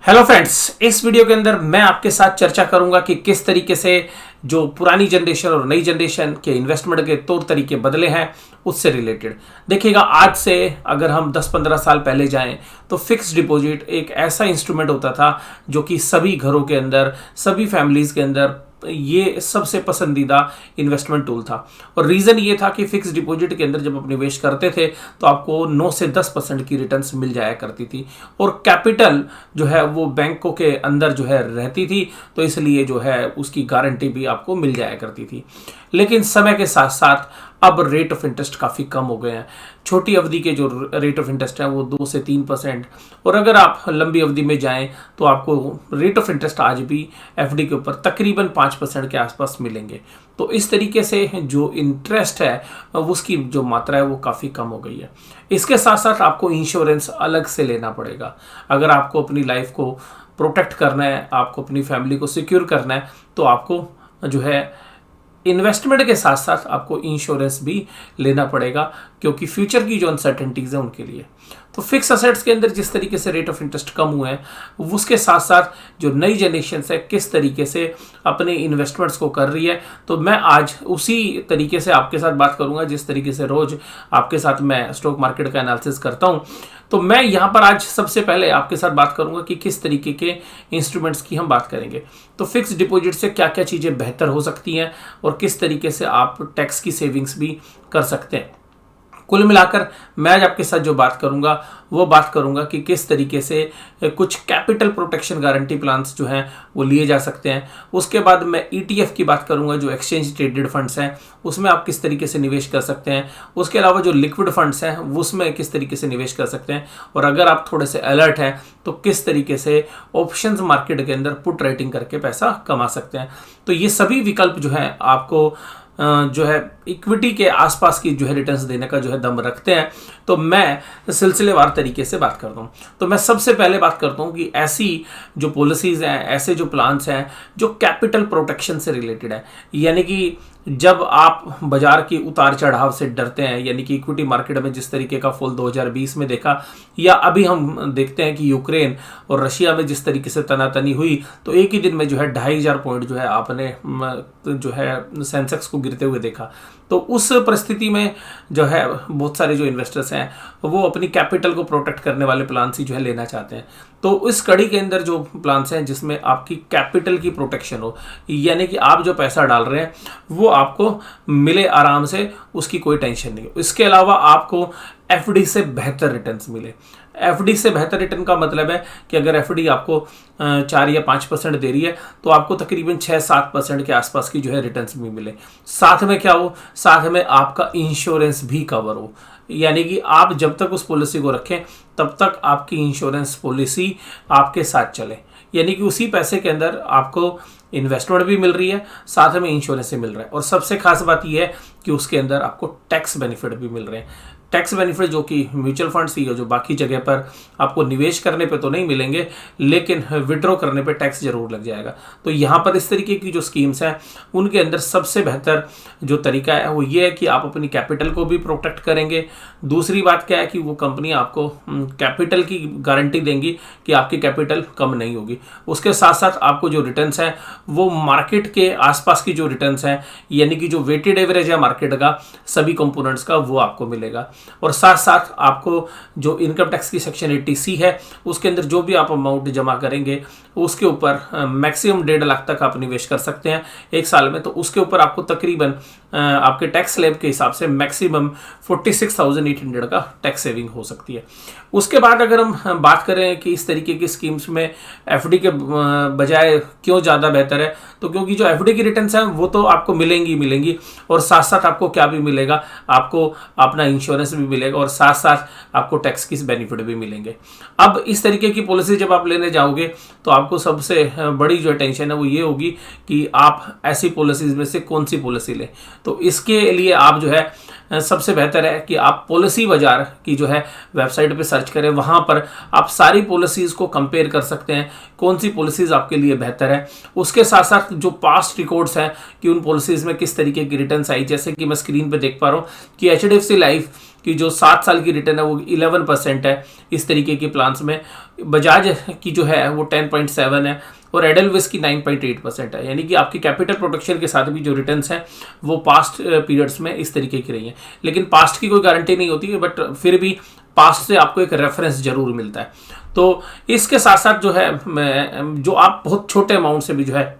Hello friends, इस video के अंदर मैं आपके साथ चर्चा करूंगा कि किस तरीके से जो पुरानी जनरेशन और नई जनरेशन के इन्वेस्टमेंट के तौर तरीके बदले हैं उससे रिलेटेड। देखिएगा, आज से अगर हम 10-15 साल पहले जाएं तो फिक्स डिपॉजिट एक ऐसा इंस्ट्रूमेंट होता था जो कि सभी घरों के अंदर, सभी फैमिलीज के अंदर ये सबसे पसंदीदा इन्वेस्टमेंट टूल था। और रीज़न ये था कि फिक्स डिपॉजिट के अंदर जब आप निवेश करते थे तो आपको 9 से 10% की रिटर्न्स मिल जाया करती थी और कैपिटल जो है वो बैंकों के अंदर जो है रहती थी, तो इसलिए जो है उसकी गारंटी भी आपको मिल जाया करती थी। लेकिन समय के साथ साथ अब रेट ऑफ इंटरेस्ट काफ़ी कम हो गए हैं। छोटी अवधि के जो रेट ऑफ इंटरेस्ट है वो 2 से 3%, और अगर आप लंबी अवधि में जाएं तो आपको रेट ऑफ इंटरेस्ट आज भी एफडी के ऊपर तकरीबन 5% के आसपास मिलेंगे। तो इस तरीके से जो इंटरेस्ट है उसकी जो मात्रा है वो काफ़ी कम हो गई है। इसके साथ साथ आपको इंश्योरेंस अलग से लेना पड़ेगा। अगर आपको अपनी लाइफ को प्रोटेक्ट करना है, आपको अपनी फैमिली को सिक्योर करना है, तो आपको जो है इन्वेस्टमेंट के साथ साथ आपको इंश्योरेंस भी लेना पड़ेगा, क्योंकि फ्यूचर की जो अनसर्टेनिटीज है उनके लिए। तो फिक्स असेट्स के अंदर जिस तरीके से रेट ऑफ इंटरेस्ट कम हुए हैं, उसके साथ साथ जो नई जनरेशन है किस तरीके से अपने इन्वेस्टमेंट्स को कर रही है, तो मैं आज उसी तरीके से आपके साथ बात करूंगा जिस तरीके से रोज आपके साथ मैं स्टॉक मार्केट का एनालिसिस करता हूं। तो मैं यहाँ पर आज सबसे पहले आपके साथ बात करूंगा कि किस तरीके के इंस्ट्रूमेंट्स की हम बात करेंगे। तो फिक्स डिपॉजिट से क्या क्या चीज़ें बेहतर हो सकती हैं और किस तरीके से आप टैक्स की सेविंग्स भी कर सकते हैं। कुल मिलाकर मैं आज आपके साथ जो बात करूंगा वो बात करूंगा कि किस तरीके से कुछ कैपिटल प्रोटेक्शन गारंटी प्लान्स जो हैं वो लिए जा सकते हैं। उसके बाद मैं ईटीएफ की बात करूंगा, जो एक्सचेंज ट्रेडेड फंड्स हैं उसमें आप किस तरीके से निवेश कर सकते हैं। उसके अलावा जो लिक्विड फंड्स हैं उसमें किस तरीके से निवेश कर सकते हैं, और अगर आप थोड़े से अलर्ट हैं तो किस तरीके से ऑप्शंस मार्केट के अंदर पुट राइटिंग करके पैसा कमा सकते हैं। तो ये सभी विकल्प जो है आपको जो है इक्विटी के आसपास की जो है रिटर्न्स देने का जो है दम रखते हैं। तो मैं सिलसिलेवार तरीके से बात करता हूँ। तो मैं सबसे पहले बात करता हूँ कि ऐसी जो पॉलिसीज़ हैं, ऐसे जो प्लान्स हैं जो कैपिटल प्रोटेक्शन से रिलेटेड है, यानी कि जब आप बाजार की उतार चढ़ाव से डरते हैं, यानी कि इक्विटी मार्केट में जिस तरीके का फॉल 2020 में देखा, या अभी हम देखते हैं कि यूक्रेन और रशिया में जिस तरीके से तनातनी हुई, तो एक ही दिन में जो है 2500 पॉइंट जो है आपने जो है सेंसेक्स को गिरते हुए देखा। तो उस परिस्थिति में जो है बहुत सारे जो इन्वेस्टर्स हैं वो अपनी कैपिटल को प्रोटेक्ट करने वाले प्लान्स ही जो है लेना चाहते हैं। तो इस कड़ी के अंदर जो प्लान्स हैं जिसमें आपकी कैपिटल की प्रोटेक्शन हो, यानी कि आप जो पैसा डाल रहे हैं वो आपको मिले आराम से, उसकी कोई टेंशन नहीं हो। इसके अलावा आपको एफडी से बेहतर रिटर्न्स मिले। एफडी से बेहतर रिटर्न का मतलब है कि अगर एफडी आपको 4 या 5% दे रही है तो आपको तकरीबन 6-7% के आसपास की जो है रिटर्न्स भी मिले। साथ में क्या हो, साथ में आपका इंश्योरेंस भी कवर हो, यानी कि आप जब तक उस पॉलिसी को रखें तब तक आपकी इंश्योरेंस पॉलिसी आपके साथ चले, यानी कि उसी पैसे के अंदर आपको इन्वेस्टमेंट भी मिल रही है, साथ में इंश्योरेंस भी मिल रहा है। और सबसे खास बात यह है कि उसके अंदर आपको टैक्स बेनिफिट भी मिल रहे हैं। टैक्स बेनिफिट जो कि म्यूचुअल फंड्स ही जो बाकी जगह पर आपको निवेश करने पे तो नहीं मिलेंगे, लेकिन विड्रॉ करने पे टैक्स जरूर लग जाएगा। तो यहाँ पर इस तरीके की जो स्कीम्स हैं उनके अंदर सबसे बेहतर जो तरीका है वो ये है कि आप अपनी कैपिटल को भी प्रोटेक्ट करेंगे। दूसरी बात क्या है कि वो कंपनी आपको कैपिटल की गारंटी देंगी कि आपकी कैपिटल कम नहीं होगी। उसके साथ साथ आपको जो रिटर्न्स हैं वो मार्केट के आसपास की जो रिटर्न्स हैं, यानी कि जो वेटेड एवरेज है मार्केट का सभी कंपोनेंट्स का, वो आपको मिलेगा। और साथ साथ आपको जो इनकम टैक्स की सेक्शन 80C है उसके अंदर जो भी आप अमाउंट जमा करेंगे उसके ऊपर मैक्सिमम 1.5 लाख तक आप निवेश कर सकते हैं एक साल में। तो उसके ऊपर आपको तकरीबन आपके टैक्स स्लैब के हिसाब से मैक्सिमम 46,800 का टैक्स सेविंग हो सकती है। उसके बाद अगर हम बात करें कि इस तरीके की स्कीम्स में एफडी के बजाय क्यों ज़्यादा बेहतर है, तो क्योंकि जो एफडी की रिटर्न्स हैं वो तो आपको मिलेंगी, और साथ साथ आपको क्या भी मिलेगा, आपको अपना इंश्योरेंस भी मिलेगा और साथ साथ आपको टैक्स की बेनिफिट भी मिलेंगे। अब इस तरीके की पॉलिसी जब आप लेने जाओगे तो आपको सबसे बड़ी जो टेंशन है वो ये होगी कि आप ऐसी पॉलिसीज में से कौन सी पॉलिसी लें। तो इसके लिए आप जो है सबसे बेहतर है कि आप पॉलिसी बाजार की जो है वेबसाइट पे सर्च करें, वहाँ पर आप सारी पॉलिसीज़ को कंपेयर कर सकते हैं, कौन सी पॉलिसीज़ आपके लिए बेहतर है। उसके साथ साथ जो पास्ट रिकॉर्ड्स हैं कि उन पॉलिसीज़ में किस तरीके की रिटर्न्स आई, जैसे कि मैं स्क्रीन पे देख पा रहा हूँ कि HDFC लाइफ कि जो 7 साल की रिटर्न है वो 11% है इस तरीके के प्लान्स में। बजाज की जो है वो 10.7 है और एडलविस की 9.8% है। यानी कि आपकी कैपिटल प्रोटेक्शन के साथ भी जो रिटर्न्स हैं वो पास्ट पीरियड्स में इस तरीके की रही हैं। लेकिन पास्ट की कोई गारंटी नहीं होती है, बट फिर भी पास्ट से आपको एक रेफरेंस जरूर मिलता है। तो इसके साथ साथ जो है जो आप बहुत छोटे अमाउंट से भी जो है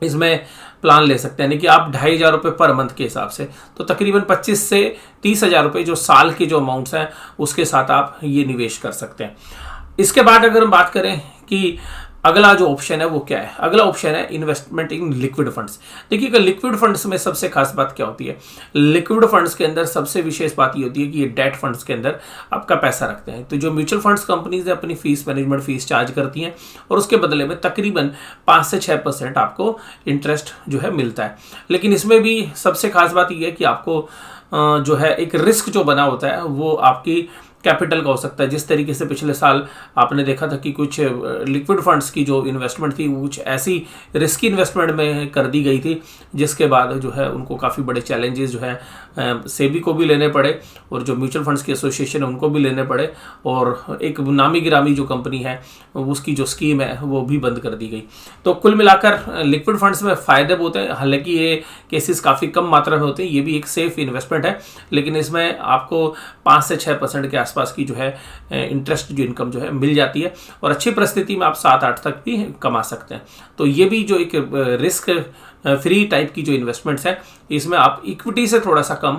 इसमें प्लान ले सकते हैं, यानी कि आप 2,500 रुपये पर मंथ के हिसाब से, तो तकरीबन 25 से 30,000 रुपये जो साल के जो अमाउंट्स हैं उसके साथ आप ये निवेश कर सकते हैं। इसके बाद अगर हम बात करें कि अगला जो ऑप्शन है वो क्या है, अगला ऑप्शन है इन्वेस्टमेंट इन लिक्विड फंड्स। देखिए लिक्विड फंड्स में सबसे खास बात क्या होती है, लिक्विड फंड्स के अंदर सबसे विशेष बात ये होती है कि ये डेट फंड्स के अंदर आपका पैसा रखते हैं। तो जो म्यूचुअल फंड्स कंपनीज अपनी फीस, मैनेजमेंट फीस चार्ज करती हैं और उसके बदले में तकरीबन 5 से 6% आपको इंटरेस्ट जो है मिलता है। लेकिन इसमें भी सबसे खास बात यह है कि आपको जो है एक रिस्क जो बना होता है वो आपकी कैपिटल का हो सकता है। जिस तरीके से पिछले साल आपने देखा था कि कुछ लिक्विड फंड्स की जो इन्वेस्टमेंट थी वो कुछ ऐसी रिस्की इन्वेस्टमेंट में कर दी गई थी जिसके बाद जो है उनको काफ़ी बड़े चैलेंजेस जो है सेबी को भी लेने पड़े और जो म्यूचुअल फंड्स की एसोसिएशन है उनको भी लेने पड़े, और एक नामी गिरामी जो कंपनी है उसकी जो स्कीम है वो भी बंद कर दी गई। तो कुल मिलाकर लिक्विड फंड्स में फ़ायदे बहुत हैं, हालांकि ये केसेस काफ़ी कम मात्रा में होते हैं, ये भी एक सेफ इन्वेस्टमेंट है, लेकिन इसमें आपको 5 से 6% के आसपास की जो है इंटरेस्ट जो इनकम जो है मिल जाती है और अच्छी परिस्थिति में आप 7-8 तक भी कमा सकते हैं। तो ये भी जो एक रिस्क फ्री टाइप की जो इन्वेस्टमेंट्स है इसमें आप इक्विटी से थोड़ा सा कम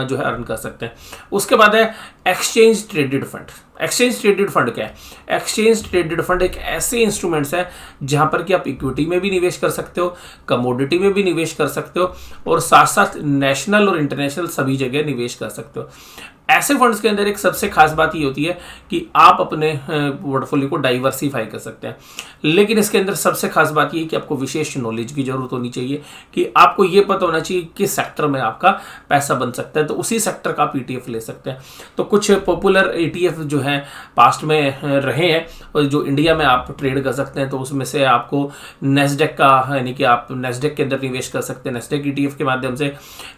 जो है अर्न कर सकते हैं। उसके बाद है exchange traded fund. Exchange traded fund क्या है? एक्सचेंज ट्रेडेड फंड एक ऐसे इंस्ट्रूमेंट्स है जहां पर कि आप इक्विटी में भी निवेश कर सकते हो, कमोडिटी में भी निवेश कर सकते हो और साथ साथ नेशनल और इंटरनेशनल सभी जगह निवेश कर सकते हो। ऐसे फंड्स के अंदर एक सबसे खास बात ये होती है कि आप अपने पोर्टफोलियो को डाइवर्सिफाई कर सकते हैं, लेकिन इसके अंदर सबसे खास बात ये है कि आपको विशेष नॉलेज की जरूरत होनी चाहिए कि आपको ये पता होना चाहिए किस सेक्टर में आपका पैसा बन सकता है, तो उसी सेक्टर का आप ETF ले सकते हैं। तो कुछ पॉपुलर ETF जो हैं पास्ट में रहे हैं और जो इंडिया में आप ट्रेड कर सकते हैं, तो उसमें से आपको नेस्डेक का, यानी कि आप नेस्डेक के अंदर निवेश कर सकते हैं, नेस्डेक ETF के माध्यम से,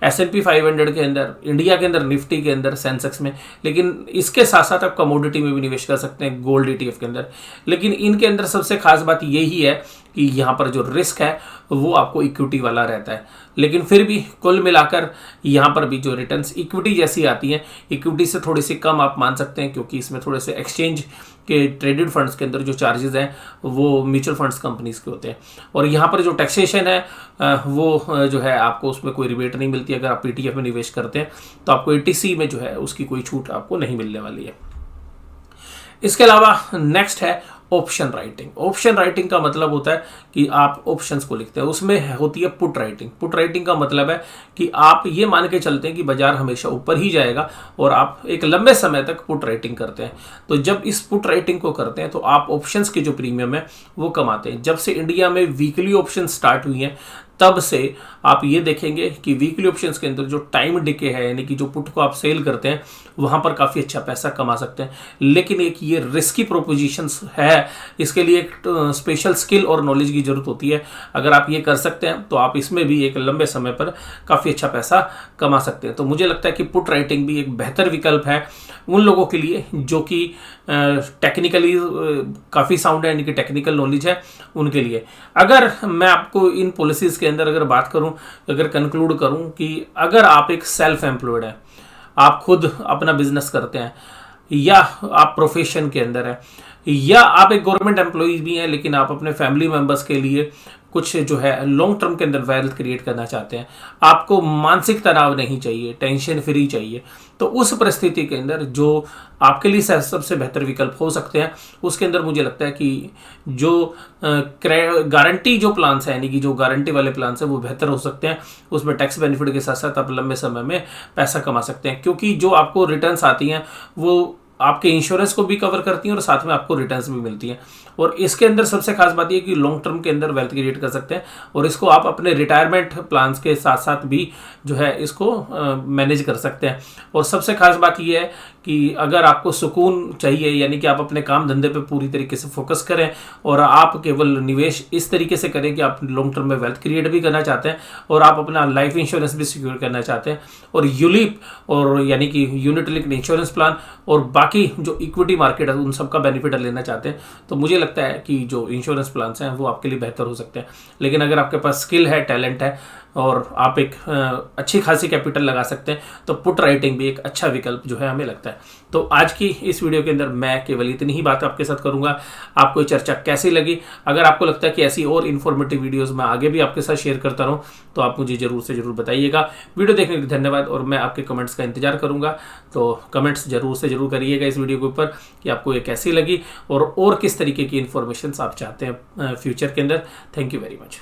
S&P 500 के अंदर, इंडिया के अंदर निफ्टी के अंदर, सेंसेक्स में, लेकिन इसके साथ साथ आप कमोडिटी में भी निवेश कर सकते हैं, गोल्ड ETF के अंदर। लेकिन इनके अंदर सबसे खास बात यही है कि यहाँ पर जो रिस्क है वो आपको इक्विटी वाला रहता है, लेकिन फिर भी कुल मिलाकर यहाँ पर भी जो रिटर्न्स इक्विटी जैसी आती हैं, इक्विटी से थोड़ी सी कम आप मान सकते हैं, क्योंकि इसमें थोड़े से एक्सचेंज के ट्रेडेड फंड्स के अंदर जो चार्जेस हैं वो म्यूचुअल फंड्स कंपनीज के होते हैं, और यहाँ पर जो टैक्सेशन है वो जो है आपको उसमें कोई रिबेट नहीं मिलती। अगर आप ETF में निवेश करते हैं तो आपको ATC में जो है उसकी कोई छूट आपको नहीं मिलने वाली है। इसके अलावा नेक्स्ट है ऑप्शन राइटिंग। ऑप्शन राइटिंग का मतलब होता है कि आप ऑप्शंस को लिखते हैं, उसमें होती है पुट राइटिंग। पुट राइटिंग का मतलब है कि आप ये मान के चलते हैं कि बाजार हमेशा ऊपर ही जाएगा और आप एक लंबे समय तक पुट राइटिंग करते हैं। तो जब इस पुट राइटिंग को करते हैं तो आप ऑप्शंस के जो प्रीमियम है वो कमाते हैं। जब से इंडिया में वीकली ऑप्शन स्टार्ट हुई हैं तब से आप ये देखेंगे कि वीकली ऑप्शंस के अंदर जो टाइम डिके है, यानी कि जो पुट को आप सेल करते हैं, वहाँ पर काफ़ी अच्छा पैसा कमा सकते हैं। लेकिन एक ये रिस्की प्रोपोजिशंस है, इसके लिए एक स्पेशल स्किल और नॉलेज की ज़रूरत होती है। अगर आप ये कर सकते हैं तो आप इसमें भी एक लंबे समय पर काफ़ी अच्छा पैसा कमा सकते हैं। तो मुझे लगता है कि पुट राइटिंग भी एक बेहतर विकल्प है उन लोगों के लिए जो कि टेक्निकली काफ़ी साउंड है, यानी कि टेक्निकल नॉलेज है उनके लिए। अगर मैं आपको इन पॉलिसीज़ के अंदर अगर बात करूं, अगर कंक्लूड करूं कि अगर आप एक सेल्फ एम्प्लॉयड हैं, आप खुद अपना बिजनेस करते हैं, या आप प्रोफेशन के अंदर हैं, या आप एक गवर्नमेंट एम्प्लॉय भी हैं लेकिन आप अपने फैमिली मेंबर्स के लिए कुछ जो है लॉन्ग टर्म के अंदर वेल्थ क्रिएट करना चाहते हैं, आपको मानसिक तनाव नहीं चाहिए, टेंशन फ्री चाहिए, तो उस परिस्थिति के अंदर जो आपके लिए सबसे बेहतर विकल्प हो सकते हैं उसके अंदर मुझे लगता है कि जो गारंटी जो प्लान्स हैं, यानी कि जो गारंटी वाले प्लान्स हैं वो बेहतर हो सकते हैं। उसमें टैक्स बेनिफिट के साथ साथ आप लंबे समय में पैसा कमा सकते हैं, क्योंकि जो आपको रिटर्न्स आती हैं वो आपके इंश्योरेंस को भी कवर करती हैं और साथ में आपको रिटर्न्स भी मिलती हैं। और इसके अंदर सबसे खास बात यह कि लॉन्ग टर्म के अंदर वेल्थ क्रिएट कर सकते हैं और इसको आप अपने रिटायरमेंट प्लान्स के साथ साथ भी जो है इसको मैनेज कर सकते हैं। और सबसे खास बात यह है कि अगर आपको सुकून चाहिए, यानी कि आप अपने काम धंधे पे पूरी तरीके से फोकस करें और आप केवल निवेश इस तरीके से करें कि आप लॉन्ग टर्म में वेल्थ क्रिएट भी करना चाहते हैं और आप अपना लाइफ इंश्योरेंस भी सिक्योर करना चाहते हैं और यूलिप और यानी कि यूनिट लिंक्ड इंश्योरेंस प्लान और बाकी जो इक्विटी मार्केट है उन सब का बेनिफिट लेना चाहते हैं, तो मुझे लगता है कि जो इंश्योरेंस प्लान हैं वो आपके लिए बेहतर हो सकते हैं। लेकिन अगर आपके पास स्किल है, टैलेंट है और आप एक अच्छी खासी कैपिटल लगा सकते हैं तो पुट राइटिंग भी एक अच्छा विकल्प जो है हमें लगता है। तो आज की इस वीडियो के अंदर मैं केवल इतनी ही बात आपके साथ करूंगा। आपको ये चर्चा कैसी लगी? अगर आपको लगता है कि ऐसी और इन्फॉर्मेटिव वीडियोस मैं आगे भी आपके साथ शेयर करता रहूं तो आप मुझे जरूर से जरूर बताइएगा। वीडियो देखने के लिए धन्यवाद और मैं आपके कमेंट्स का इंतजार करूंगा। तो कमेंट्स जरूर से जरूर करिएगा इस वीडियो के ऊपर कि आपको ये कैसी लगी और किस तरीके की इन्फॉर्मेशन आप चाहते हैं फ्यूचर के अंदर। Thank you very much.